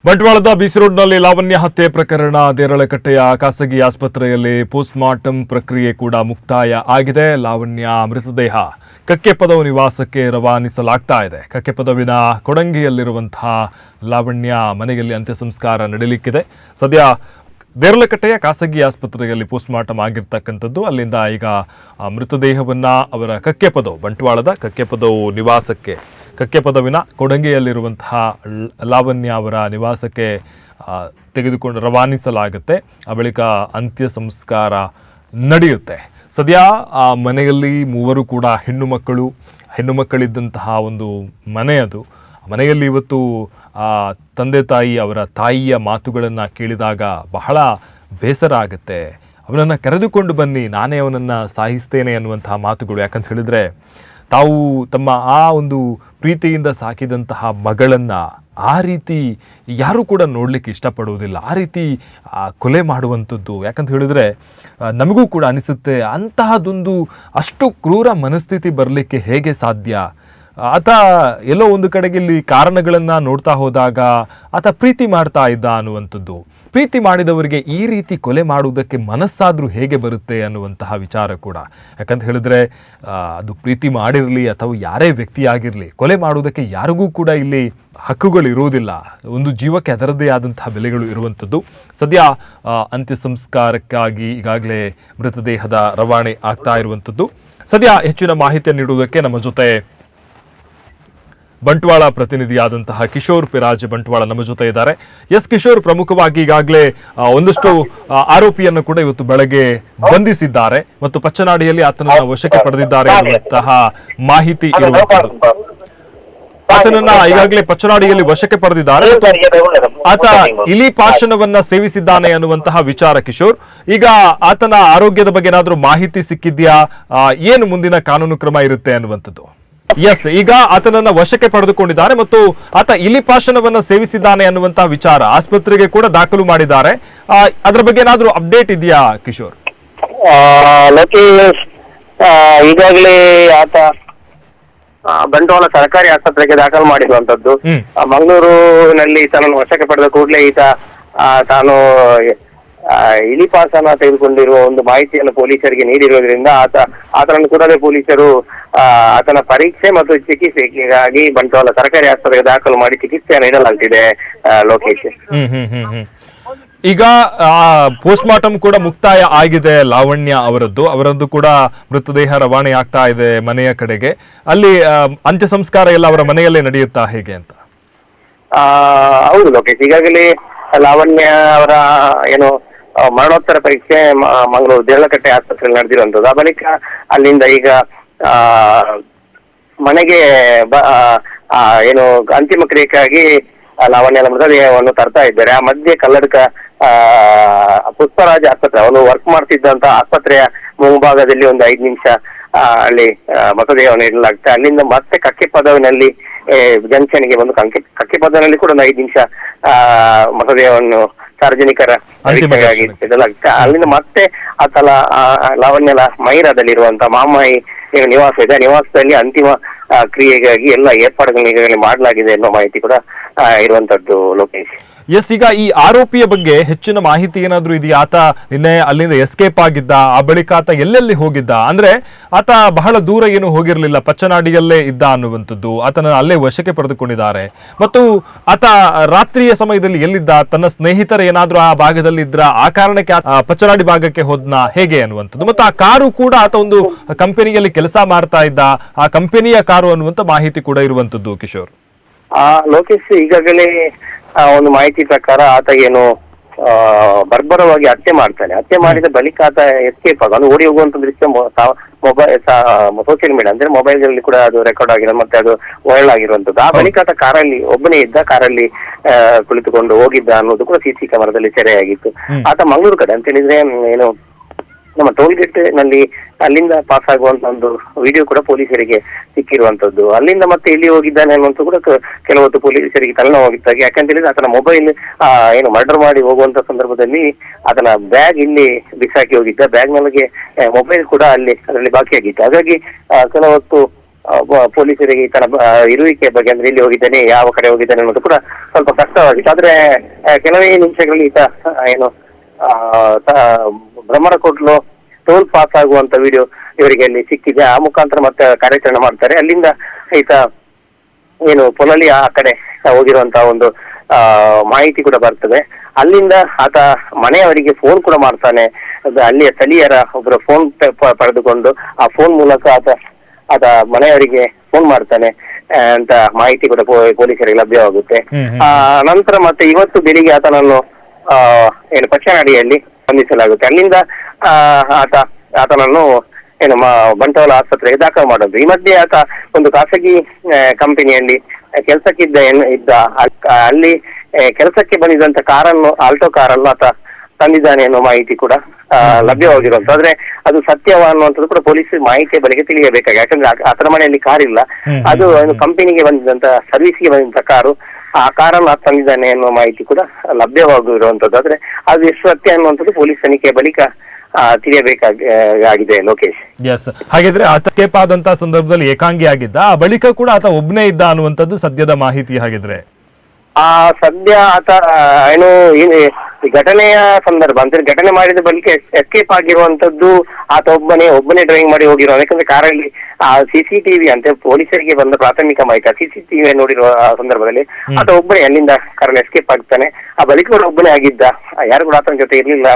ಬಂಟ್ವಾಳದ ಬಿಸಿ ರೋಡ್ನಲ್ಲಿ ಲಾವಣ್ಯ ಹತ್ಯೆ ಪ್ರಕರಣ ದೇರಳಕಟ್ಟೆಯ ಖಾಸಗಿ ಆಸ್ಪತ್ರೆಯಲ್ಲಿ ಪೋಸ್ಟ್ಮಾರ್ಟಂ ಪ್ರಕ್ರಿಯೆ ಕೂಡ ಮುಕ್ತಾಯ ಆಗಿದೆ. ಲಾವಣ್ಯ ಮೃತದೇಹ ಕಕ್ಕೆಪದವು ನಿವಾಸಕ್ಕೆ ರವಾನಿಸಲಾಗ್ತಾ ಇದೆ. ಕಕ್ಕೆಪದವಿನ ಕೊಡಂಗಿಯಲ್ಲಿರುವಂತಹ ಲಾವಣ್ಯ ಮನೆಯಲ್ಲಿ ಅಂತ್ಯ ಸಂಸ್ಕಾರ ನಡೆಯಲಿಕ್ಕಿದೆ. ಸದ್ಯ ದೇರಳಕಟ್ಟೆಯ ಖಾಸಗಿ ಆಸ್ಪತ್ರೆಯಲ್ಲಿ ಪೋಸ್ಟ್ಮಾರ್ಟಂ ಆಗಿರ್ತಕ್ಕಂಥದ್ದು. ಅಲ್ಲಿಂದ ಈಗ ಮೃತದೇಹವನ್ನ ಅವರ ಕಕ್ಕೆಪದವು ಬಂಟ್ವಾಳದ ಕಕ್ಕೆಪದವು ನಿವಾಸಕ್ಕೆ ಕಕ್ಕೆಪದವಿನ ಕೊಡಂಗಿಯಲ್ಲಿರುವಂತಹ ಲಾವಣ್ಯ ಅವರ ನಿವಾಸಕ್ಕೆ ತೆಗೆದುಕೊಂಡು ರವಾನಿಸಲಾಗುತ್ತೆ. ಆ ಬಳಿಕ ಅಂತ್ಯ ಸಂಸ್ಕಾರ ನಡೆಯುತ್ತೆ. ಸದ್ಯ ಆ ಮನೆಯಲ್ಲಿ ಮೂವರು ಕೂಡ ಹೆಣ್ಣು ಮಕ್ಕಳಿದ್ದಂತಹ ಒಂದು ಮನೆ ಅದು. ಮನೆಯಲ್ಲಿ ಇವತ್ತು ತಂದೆ ತಾಯಿ ಅವರ ತಾಯಿಯ ಮಾತುಗಳನ್ನು ಕೇಳಿದಾಗ ಬಹಳ ಬೇಸರ ಆಗುತ್ತೆ. ಅವನನ್ನು ಕರೆದುಕೊಂಡು ಬನ್ನಿ, ನಾನೇ ಅವನನ್ನು ಸಾಯಿಸ್ತೇನೆ ಅನ್ನುವಂತಹ ಮಾತುಗಳು. ಯಾಕಂತ ಹೇಳಿದರೆ ತಾವು ತಮ್ಮ ಆ ಒಂದು ಪ್ರೀತಿಯಿಂದ ಸಾಕಿದಂತಹ ಮಗಳನ್ನು ಆ ರೀತಿ ಯಾರೂ ಕೂಡ ನೋಡಲಿಕ್ಕೆ ಇಷ್ಟಪಡುವುದಿಲ್ಲ. ಆ ರೀತಿ ಕೊಲೆ ಮಾಡುವಂಥದ್ದು. ಯಾಕಂತ ಹೇಳಿದರೆ ನಮಗೂ ಕೂಡ ಅನಿಸುತ್ತೆ, ಅಂತಹದೊಂದು ಅಷ್ಟು ಕ್ರೂರ ಮನಸ್ಥಿತಿ ಬರಲಿಕ್ಕೆ ಹೇಗೆ ಸಾಧ್ಯ? ಆತ ಎಲ್ಲೋ ಒಂದು ಕಡೆಗೆ ಇಲ್ಲಿ ಕಾರಣಗಳನ್ನು ನೋಡ್ತಾ ಹೋದಾಗ ಆತ ಪ್ರೀತಿ ಮಾಡ್ತಾ ಇದ್ದ ಅನ್ನುವಂಥದ್ದು. ಪ್ರೀತಿ ಮಾಡಿದವರಿಗೆ ಈ ರೀತಿ ಕೊಲೆ ಮಾಡುವುದಕ್ಕೆ ಮನಸ್ಸಾದರೂ ಹೇಗೆ ಬರುತ್ತೆ ಅನ್ನುವಂತಹ ವಿಚಾರ ಕೂಡ. ಯಾಕಂತ ಹೇಳಿದ್ರೆ ಅದು ಪ್ರೀತಿ ಮಾಡಿರಲಿ ಅಥವಾ ಯಾರೇ ವ್ಯಕ್ತಿಯಾಗಿರಲಿ, ಕೊಲೆ ಮಾಡುವುದಕ್ಕೆ ಯಾರಿಗೂ ಕೂಡ ಇಲ್ಲಿ ಹಕ್ಕುಗಳು ಇರುವುದಿಲ್ಲ. ಒಂದು ಜೀವಕ್ಕೆ ಅದರದ್ದೇ ಆದಂತಹ ಬೆಲೆಗಳು ಇರುವಂಥದ್ದು. ಸದ್ಯ ಅಂತ್ಯ ಸಂಸ್ಕಾರಕ್ಕಾಗಿ ಈಗಾಗಲೇ ಮೃತದೇಹದ ರವಾನೆ ಆಗ್ತಾ ಇರುವಂಥದ್ದು. ಸದ್ಯ ಹೆಚ್ಚಿನ ಮಾಹಿತಿಯನ್ನು ನೀಡುವುದಕ್ಕೆ ನಮ್ಮ ಜೊತೆ ಬಂಟ್ವಾಳ ಪ್ರತಿನಿಧಿಯಾದಂತಹ ಕಿಶೋರ್ ಪಿರಾಜ್ ಬಂಟ್ವಾಳ ನಮ್ಮ ಜೊತೆ ಇದ್ದಾರೆ. ಎಸ್ ಕಿಶೋರ್, ಪ್ರಮುಖವಾಗಿ ಈಗಾಗಲೇ ಒಂದಷ್ಟು ಆರೋಪಿಯನ್ನು ಕೂಡ ಇವತ್ತು ಬೆಳಗ್ಗೆ ಬಂಧಿಸಿದ್ದಾರೆ ಮತ್ತು ಪಚ್ಚನಾಡಿಯಲ್ಲಿ ಆತನನ್ನ ವಶಕ್ಕೆ ಪಡೆದಿದ್ದಾರೆ ಎನ್ನುವಂತಹ ಮಾಹಿತಿ ಇರುವಂತದ್ದು. ಆತನನ್ನ ಈಗಾಗಲೇ ಪಚ್ಚನಾಡಿಯಲ್ಲಿ ವಶಕ್ಕೆ ಪಡೆದಿದ್ದಾರೆ. ಆತ ಇಲಿ ಪಾಶನವನ್ನ ಸೇವಿಸಿದ್ದಾನೆ ಅನ್ನುವಂತಹ ವಿಚಾರ. ಕಿಶೋರ್, ಈಗ ಆತನ ಆರೋಗ್ಯದ ಬಗ್ಗೆ ಏನಾದ್ರೂ ಮಾಹಿತಿ ಸಿಕ್ಕಿದ್ಯಾ? ಏನು ಮುಂದಿನ ಕಾನೂನು ಕ್ರಮ ಇರುತ್ತೆ ಅನ್ನುವಂಥದ್ದು? ಎಸ್, ಈಗ ಆತನನ್ನ ವಶಕ್ಕೆ ಪಡೆದುಕೊಂಡಿದ್ದಾರೆ ಮತ್ತು ಆತ ಇಲಿಪಾಶನವನ್ನ ಸೇವಿಸಿದ್ದಾನೆ ಅನ್ನುವಂತಹ ವಿಚಾರ ಆಸ್ಪತ್ರೆಗೆ ಕೂಡ ದಾಖಲು ಮಾಡಿದ್ದಾರೆ. ಅದರ ಬಗ್ಗೆ ಏನಾದ್ರೂ ಅಪ್ಡೇಟ್ ಇದೆಯಾ ಕಿಶೋರ್? ಲೋಕೇಶ್, ಈಗಾಗಲೇ ಆತ ಬಂಟ್ವಾಳ ಸರ್ಕಾರಿ ಆಸ್ಪತ್ರೆಗೆ ದಾಖಲು ಮಾಡಿರುವಂತದ್ದು. ಮಂಗಳೂರಿನಲ್ಲಿ ತನ್ನನ್ನು ವಶಕ್ಕೆ ಪಡೆದ ಕೂಡಲೇ ಈತ ತಾನು ಇಲಿಪಾಸನ ತೆಗೆದುಕೊಂಡಿರುವ ಒಂದು ಮಾಹಿತಿಯನ್ನು ಪೊಲೀಸರಿಗೆ ನೀಡಿರುವುದರಿಂದ ಆತನನ್ನು ಕೂಡಲೇ ಪೊಲೀಸರು ಆತನ ಪರೀಕ್ಷೆ ಮತ್ತು ಚಿಕಿತ್ಸೆಗಾಗಿ ಬಂಟ್ವಾಳ ಸರ್ಕಾರಿ ಆಸ್ಪತ್ರೆಗೆ ದಾಖಲು ಮಾಡಿ ಚಿಕಿತ್ಸೆ ನೀಡಲಾಗ್ತಿದೆ. ಲೋಕೇಶ್, ಈಗ ಪೋಸ್ಟ್ಮಾರ್ಟಮ್ ಕೂಡ ಮುಕ್ತಾಯ ಆಗಿದೆ. ಲಾವಣ್ಯ ಅವರದ್ದು ಕೂಡ ಮೃತದೇಹ ರವಾನೆ ಆಗ್ತಾ ಇದೆ ಮನೆಯ ಕಡೆಗೆ. ಅಲ್ಲಿ ಅಂತ್ಯ ಸಂಸ್ಕಾರ ಎಲ್ಲ ಅವರ ಮನೆಯಲ್ಲೇ ನಡೆಯುತ್ತಾ ಹೇಗೆ ಅಂತ? ಹೌದು ಲೋಕೇಶ್, ಈಗಾಗಲೇ ಲಾವಣ್ಯ ಅವರ ಮರಣೋತ್ತರ ಪರೀಕ್ಷೆ ಮಂಗಳೂರು ದೇರಳಕಟ್ಟೆ ಆಸ್ಪತ್ರೆಯಲ್ಲಿ ನಡೆದಿರುವಂತದ್ದು. ಆ ಬಳಿಕ ಅಲ್ಲಿಂದ ಈಗ ಮನೆಗೆ ಅಂತಿಮ ಕ್ರಿಯೆಗಾಗಿ ಲಾವಣ್ಯನ ಮೃತದೇಹವನ್ನು ತರ್ತಾ ಇದ್ದಾರೆ. ಆ ಮಧ್ಯೆ ಕಲ್ಲಡ್ಕ ಪುಷ್ಪರಾಜ್ ಆಸ್ಪತ್ರೆ, ಅವನು ವರ್ಕ್ ಮಾಡ್ತಿದ್ದಂತ ಆಸ್ಪತ್ರೆಯ ಮುಂಭಾಗದಲ್ಲಿ ಒಂದು 5 ನಿಮಿಷ ಅಲ್ಲಿ ಮೃತದೇಹವನ್ನು ಇಡಲಾಗ್ತದೆ. ಅಲ್ಲಿಂದ ಮತ್ತೆ ಕಕ್ಕೆಪದವಿನಲ್ಲಿ ಜಂಕ್ಷನ್ಗೆ ಬಂದು ಕಕ್ಕೆಪದವಿನಲ್ಲಿ ಕೂಡ ಒಂದು 5 ನಿಮಿಷ ಮೃತದೇಹವನ್ನು ಸಾರ್ವಜನಿಕರ ಪರೀಕ್ಷೆಗಾಗಿ ಇಡಲಾಗ್ತದೆ. ಅಲ್ಲಿಂದ ಮತ್ತೆ ಆತಲ ಲಾವಣ್ಯನ ಮೈರಾದಲ್ಲಿರುವಂತಹ ಮಾಮಾಯಿ ನಿವಾಸ ಇದೆ. ನಿವಾಸದಲ್ಲಿ ಅಂತಿಮ ಕ್ರಿಯೆಗಾಗಿ ಎಲ್ಲ ಏರ್ಪಾಡುಗಳನ್ನ ಈಗಾಗಲೇ ಮಾಡಲಾಗಿದೆ ಎನ್ನುವ ಮಾಹಿತಿ ಕೂಡ ಇರುವಂತದ್ದು. ಲೋಕೇಶ್, ಎಸ್, ಈಗ ಈ ಆರೋಪಿಯ ಬಗ್ಗೆ ಹೆಚ್ಚಿನ ಮಾಹಿತಿ ಏನಾದ್ರೂ ಇದೆಯಾ? ಆತ ನಿನ್ನೆ ಅಲ್ಲಿಂದ ಎಸ್ಕೇಪ್ ಆಗಿದ್ದ, ಆ ಬಳಿಕ ಆತ ಎಲ್ಲೆಲ್ಲಿ ಹೋಗಿದ್ದ? ಅಂದ್ರೆ ಆತ ಬಹಳ ದೂರ ಏನು ಹೋಗಿರ್ಲಿಲ್ಲ, ಪಚ್ಚನಾಡಿಯಲ್ಲೇ ಇದ್ದ ಅನ್ನುವಂಥದ್ದು. ಆತನ ಅಲ್ಲೇ ವಶಕ್ಕೆ ಪಡೆದುಕೊಂಡಿದ್ದಾರೆ. ಮತ್ತು ಆತ ರಾತ್ರಿಯ ಸಮಯದಲ್ಲಿ ಎಲ್ಲಿದ್ದ? ತನ್ನ ಸ್ನೇಹಿತರ ಏನಾದ್ರೂ ಆ ಭಾಗದಲ್ಲಿ ಇದ್ರ, ಆ ಕಾರಣಕ್ಕೆ ಪಚ್ಚನಾಡಿ ಭಾಗಕ್ಕೆ ಹೋದ್ನ ಹೇಗೆ ಅನ್ನುವಂಥದ್ದು. ಮತ್ತು ಆ ಕಾರು ಕೂಡ ಆತ ಒಂದು ಕಂಪನಿಯಲ್ಲಿ ಕೆಲಸ ಮಾಡ್ತಾ ಇದ್ದ, ಆ ಕಂಪನಿಯ ಕಾರು ಅನ್ನುವಂಥ ಮಾಹಿತಿ ಕೂಡ ಇರುವಂತದ್ದು. ಕಿಶೋರ್, ಲೋಕೇಶ್, ಈಗಾಗಲೇ ಒಂದು ಮಾಹಿತಿ ಪ್ರಕಾರ ಆತ ಬರ್ಬರವಾಗಿ ಹತ್ಯೆ ಮಾಡ್ತಾನೆ. ಹತ್ಯೆ ಮಾಡಿದ ಬಳಿಕ ಆತ ಎಸ್ಕೇಪ್ ಆಗ ಓಡಿ ಹೋಗುವಂತ ದೃಶ್ಯ ಸೋಷಿಯಲ್ ಮೀಡಿಯಾ ಅಂದ್ರೆ ಮೊಬೈಲ್ಗಳಲ್ಲಿ ಕೂಡ ಅದು ರೆಕಾರ್ಡ್ ಆಗಿರೋದು ಮತ್ತೆ ಅದು ವೈರಲ್ ಆಗಿರುವಂತದ್ದು. ಆ ಬಳಿಕ ಆತ ಕಾರಲ್ಲಿ ಒಬ್ಬನೇ ಇದ್ದ, ಕಾರಲ್ಲಿ ಕುಳಿತುಕೊಂಡು ಹೋಗಿದ್ದ ಅನ್ನೋದು ಕೂಡ ಸಿಸಿ ಕ್ಯಾಮರಾದಲ್ಲಿ ಸೆರೆಯಾಗಿತ್ತು. ಆತ ಮಂಗಳೂರು ಕಡೆ ಅಂತ ಹೇಳಿದ್ರೆ ನಮ್ಮ ಟೋಲ್ ಗೇಟ್ ನಲ್ಲಿ ಅಲ್ಲಿಂದ ಪಾಸ್ ಆಗುವಂತ ಒಂದು ವಿಡಿಯೋ ಕೂಡ ಪೊಲೀಸರಿಗೆ ಸಿಕ್ಕಿರುವಂತದ್ದು. ಅಲ್ಲಿಂದ ಮತ್ತೆ ಇಲ್ಲಿ ಹೋಗಿದ್ದಾನೆ ಅನ್ನುವಂತ ಕೂಡ ಕೆಲವೊತ್ತು ಪೊಲೀಸರಿಗೆ ತಲೆನೋವಾಗಿತ್ತಾಗಿ. ಯಾಕಂತ ಹೇಳಿದ್ರೆ ಆತನ ಮೊಬೈಲ್ ಮರ್ಡರ್ ಮಾಡಿ ಹೋಗುವಂತ ಸಂದರ್ಭದಲ್ಲಿ ಆತನ ಬ್ಯಾಗ್ ಇಲ್ಲಿ ಬಿಸಾಕಿ ಹೋಗಿದ್ದ. ಬ್ಯಾಗ್ ನೊಳಗೆ ಮೊಬೈಲ್ ಕೂಡ ಅದರಲ್ಲಿ ಬಾಕಿಯಾಗಿತ್ತು. ಹಾಗಾಗಿ ಕೆಲವೊತ್ತು ಪೊಲೀಸರಿಗೆ ಈ ತರ ಇರುವಿಕೆ ಬಗ್ಗೆ ಅಂದ್ರೆ ಇಲ್ಲಿ ಹೋಗಿದ್ದೇನೆ ಯಾವ ಕಡೆ ಹೋಗಿದ್ದೇನೆ ಅನ್ನೋದು ಕೂಡ ಸ್ವಲ್ಪ ಕಷ್ಟವಾಗಿತ್ತು. ಆದ್ರೆ ಕೆಲವೇ ನಿಮಿಷಗಳಲ್ಲಿ ಈತ ಏನು ಬ್ರಹ್ಮರಕೋಟ್ಲು ಟೋಲ್ ಪಾಸ್ ಆಗುವಂತ ವಿಡಿಯೋ ಇವರಿಗೆ ಅಲ್ಲಿ ಸಿಕ್ಕಿದೆ. ಆ ಮುಖಾಂತರ ಮತ್ತೆ ಕಾರ್ಯಾಚರಣೆ ಮಾಡ್ತಾರೆ. ಅಲ್ಲಿಂದ ಈತ ಏನು ಪೊಲಲಿ ಆ ಕಡೆ ಹೋಗಿರುವಂತ ಒಂದು ಮಾಹಿತಿ ಕೂಡ ಬರ್ತದೆ. ಅಲ್ಲಿಂದ ಆತ ಮನೆಯವರಿಗೆ ಫೋನ್ ಕೂಡ ಮಾಡ್ತಾನೆ. ಅಲ್ಲಿಯ ಸ್ಥಳೀಯರ ಒಬ್ಬರ ಫೋನ್ ಪಡೆದುಕೊಂಡು ಆ ಫೋನ್ ಮೂಲಕ ಆತ ಮನೆಯವರಿಗೆ ಫೋನ್ ಮಾಡ್ತಾನೆ ಅಂತ ಮಾಹಿತಿ ಕೂಡ ಪೊಲೀಸರಿಗೆ ಲಭ್ಯವಾಗುತ್ತೆ. ನಂತರ ಮತ್ತೆ ಇವತ್ತು ಬೆಳಿಗ್ಗೆ ಆತನನ್ನು ಏನು ಪಚ್ಚನಾಡಿಯಲ್ಲಿ ಬಂಧಿಸಲಾಗುತ್ತೆ. ಅಲ್ಲಿಂದ ಆತನನ್ನು ಏನು ಬಂಟ್ವಾಳ ಆಸ್ಪತ್ರೆಗೆ ದಾಖಲು ಮಾಡೋದು. ಈ ಮಧ್ಯೆ ಆತ ಒಂದು ಖಾಸಗಿ ಕಂಪನಿಯಲ್ಲಿ ಇದ್ದ ಅಲ್ಲಿ ಕೆಲಸಕ್ಕೆ ಬಂದಿದ್ದಂತ ಆಲ್ಟೋ ಕಾರನ್ನು ಆತ ತಂದಿದ್ದಾನೆ ಅನ್ನೋ ಮಾಹಿತಿ ಕೂಡ ಲಭ್ಯವಾಗಿರುವಂತ. ಆದ್ರೆ ಅದು ಸತ್ಯವ ಅನ್ನುವಂಥದ್ದು ಕೂಡ ಪೊಲೀಸ್ ಮಾಹಿತಿಯ ಬಳಿಗೆ ತಿಳಿಯಬೇಕಾಗಿ, ಯಾಕಂದ್ರೆ ಆತನ ಮನೆಯಲ್ಲಿ ಕಾರ್ ಇಲ್ಲ, ಅದು ಕಂಪನಿಗೆ ಬಂದಿದ್ದಂತ ಸರ್ವಿಸ್ಗೆ ಬಂದಿದ್ದಂತ ಕಾರು, ಆ ಕಾರನ್ನು ತಂದಿದ್ದಾನೆ ಅನ್ನೋ ಮಾಹಿತಿ ಕೂಡ ಲಭ್ಯವಾಗಿರುವಂತದ್ದು. ಆದ್ರೆ ಅದು ಎಷ್ಟು ಸತ್ಯ ಅನ್ನುವಂಥದ್ದು ಪೊಲೀಸ್ ತನಿಖೆಯ ಬಳಿಕ ತಿಳಿಯಬೇಕಾಗಿದೆ. ಲೋಕೇಶ್, ಎಸ್, ಹಾಗಿದ್ರೆ ಆತ ಎಸ್ಕೇಪ್ ಆದಂತ ಸಂದರ್ಭದಲ್ಲಿ ಏಕಾಂಗಿ ಆಗಿದ್ದ, ಆ ಬಳಿಕ ಕೂಡ ಆತ ಒಬ್ಬನೇ ಇದ್ದ ಅನ್ನುವಂಥದ್ದು ಸದ್ಯದ ಮಾಹಿತಿ. ಹಾಗಿದ್ರೆ ಸದ್ಯ ಆತ ಏನು ಘಟನೆಯ ಸಂದರ್ಭ ಅಂದ್ರೆ ಘಟನೆ ಮಾಡಿದ ಬಳಿಕ ಎಸ್ಕೇಪ್ ಆಗಿರುವಂತದ್ದು ಆತ ಒಬ್ಬನೇ ಡ್ರೈವಿಂಗ್ ಮಾಡಿ ಹೋಗಿರೋ. ಯಾಕಂದ್ರೆ ಕಾರಲ್ಲಿ CCTV ಅಂತ ಪೊಲೀಸರಿಗೆ ಬಂದ ಪ್ರಾಥಮಿಕ ಮಾಹಿತಿ, CCTV ನೋಡಿರುವ ಸಂದರ್ಭದಲ್ಲಿ ಆತ ಒಬ್ಬನೇ ಅಲ್ಲಿಂದ ಕಾರಲ್ಲಿ ಎಸ್ಕೇಪ್ ಆಗ್ತಾನೆ. ಆ ಬಳಿಕ ಕೂಡ ಒಬ್ಬನೇ ಆಗಿದ್ದ, ಯಾರು ಕೂಡ ಆತನ ಜೊತೆ ಇರ್ಲಿಲ್ಲ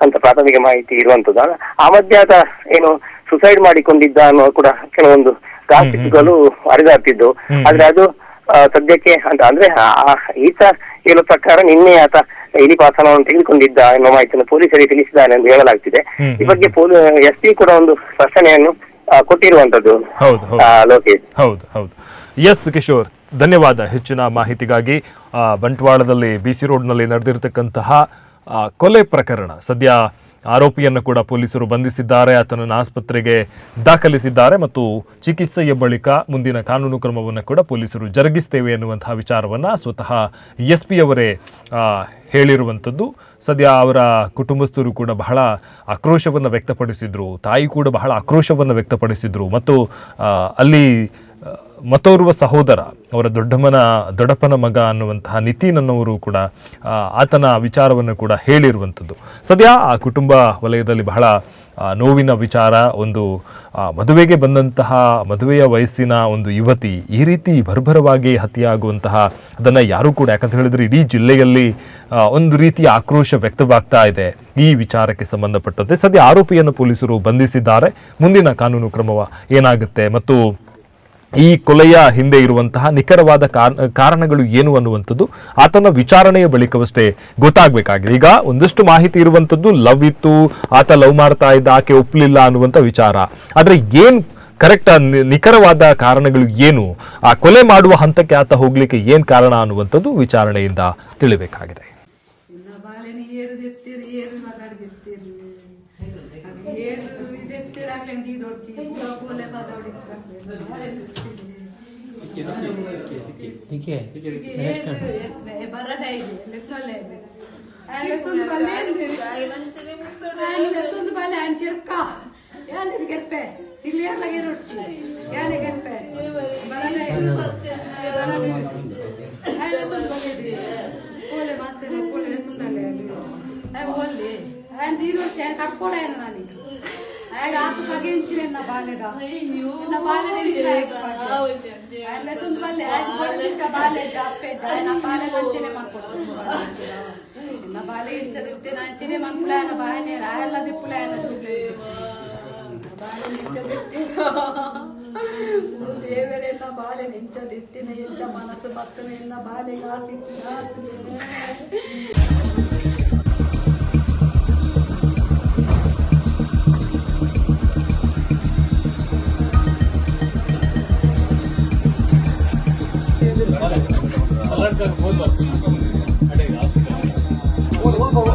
ಅಂತ ಪ್ರಾಥಮಿಕ ಮಾಹಿತಿ ಇರುವಂತದ್ದು. ಆ ಮಧ್ಯೆ ಆತ ಏನು ಸುಸೈಡ್ ಮಾಡಿಕೊಂಡಿದ್ದ ಅನ್ನೋ ಕೂಡ ಕೆಲವೊಂದು ಗಾಸಿಪ್ಗಳು ಹರಿದಾಡ್ತಿದ್ದು. ಆದ್ರೆ ಅದು ಸದ್ಯಕ್ಕೆ ಅಂತ ಅಂದ್ರೆ ಈತ ಹೇಳುವ ಪ್ರಕಾರ ನಿನ್ನೆ ಆತ ಇಲಿಪಾಸನವನ್ನು ತೆಗೆದುಕೊಂಡಿದ್ದ ಎನ್ನುವ ಮಾಹಿತಿಯನ್ನು ಪೊಲೀಸರಿಗೆ ತಿಳಿಸಿದ್ದಾನೆ ಎಂದು ಹೇಳಲಾಗ್ತಿದೆ. ಈ ಬಗ್ಗೆ SP ಕೂಡ ಒಂದು ಸ್ಪಷ್ಟನೆಯನ್ನು ಕೊಟ್ಟಿರುವಂತದ್ದು. ಲೋಕೇಶ್, ಹೌದು. ಎಸ್ ಕಿಶೋರ್, ಧನ್ಯವಾದ ಹೆಚ್ಚಿನ ಮಾಹಿತಿಗಾಗಿ. ಬಂಟ್ವಾಳದಲ್ಲಿ BC ರೋಡ್ನಲ್ಲಿ ನಡೆದಿರತಕ್ಕಂತಹ ಕೊಲೆ ಪ್ರಕರಣ, ಸದ್ಯ ಆರೋಪಿಯನ್ನು ಕೂಡ ಪೊಲೀಸರು ಬಂಧಿಸಿದ್ದಾರೆ, ಆತನನ್ನು ಆಸ್ಪತ್ರೆಗೆ ದಾಖಲಿಸಿದ್ದಾರೆ ಮತ್ತು ಚಿಕಿತ್ಸೆಯ ಬಳಿಕ ಮುಂದಿನ ಕಾನೂನು ಕ್ರಮವನ್ನು ಕೂಡ ಪೊಲೀಸರು ಜರುಗಿಸ್ತೇವೆ ಎನ್ನುವಂತಹ ವಿಚಾರವನ್ನು ಸ್ವತಃ SP ಅವರೇ ಹೇಳಿರುವಂಥದ್ದು. ಸದ್ಯ ಅವರ ಕುಟುಂಬಸ್ಥರು ಕೂಡ ಬಹಳ ಆಕ್ರೋಶವನ್ನು ವ್ಯಕ್ತಪಡಿಸಿದ್ರು, ತಾಯಿ ಕೂಡ ಬಹಳ ಆಕ್ರೋಶವನ್ನು ವ್ಯಕ್ತಪಡಿಸಿದ್ರು ಮತ್ತು ಅಲ್ಲಿ ಮತ್ತೋರ್ವ ಸಹೋದರ, ಅವರ ದೊಡ್ಡಪ್ಪನ ಮಗ ಅನ್ನುವಂತಹ ನಿತಿನ್ ಅನ್ನೋರು ಕೂಡ ಆತನ ವಿಚಾರವನ್ನು ಕೂಡ ಹೇಳಿರುವಂಥದ್ದು. ಸದ್ಯ ಆ ಕುಟುಂಬ ವಲಯದಲ್ಲಿ ಬಹಳ ನೋವಿನ ವಿಚಾರ. ಒಂದು ಮದುವೆಗೆ ಬಂದಂತಹ ಮದುವೆಯ ವಯಸ್ಸಿನ ಒಂದು ಯುವತಿ ಈ ರೀತಿ ಭರ್ಭರವಾಗಿ ಹತ್ಯೆಯಾಗುವಂತಹ ಅದನ್ನು ಯಾರೂ ಕೂಡ, ಯಾಕಂತ ಹೇಳಿದ್ರೆ ಇಡೀ ಜಿಲ್ಲೆಯಲ್ಲಿ ಒಂದು ರೀತಿಯ ಆಕ್ರೋಶ ವ್ಯಕ್ತವಾಗ್ತಾ ಇದೆ ಈ ವಿಚಾರಕ್ಕೆ ಸಂಬಂಧಪಟ್ಟಂತೆ. ಸದ್ಯ ಆರೋಪಿಯನ್ನು ಪೊಲೀಸರು ಬಂಧಿಸಿದ್ದಾರೆ. ಮುಂದಿನ ಕಾನೂನು ಕ್ರಮ ಏನಾಗುತ್ತೆ ಮತ್ತು ಈ ಕೊಲೆಯ ಹಿಂದೆ ಇರುವಂತಹ ನಿಖರವಾದ ಕಾರಣಗಳು ಏನು ಅನ್ನುವಂಥದ್ದು ಆತನ ವಿಚಾರಣೆಯ ಬಳಿಕವಷ್ಟೇ ಗೊತ್ತಾಗಬೇಕಾಗಿದೆ. ಈಗ ಒಂದಷ್ಟು ಮಾಹಿತಿ ಇರುವಂಥದ್ದು ಲವ್ ಇತ್ತು, ಆತ ಲವ್ ಮಾಡ್ತಾ ಇದ್ದ, ಆಕೆ ಒಪ್ಪಲಿಲ್ಲ ಅನ್ನುವಂಥ ವಿಚಾರ. ಆದರೆ ಏನು ಕರೆಕ್ಟ್ ನಿಖರವಾದ ಕಾರಣಗಳು ಏನು, ಆ ಕೊಲೆ ಮಾಡುವ ಹಂತಕ್ಕೆ ಆತ ಹೋಗ್ಲಿಕ್ಕೆ ಏನು ಕಾರಣ ಅನ್ನುವಂಥದ್ದು ವಿಚಾರಣೆಯಿಂದ ತಿಳಿಬೇಕಾಗಿದೆ. ದೇವರೆಲ್ಲ ಬಾಲೆ ನೆಂಚದಿತ್ತಿನ ಎಂಚ ಮನಸ್ಸು ಭಕ್ತನೆಲ್ಲ ಬಾಲೆಗ Bola.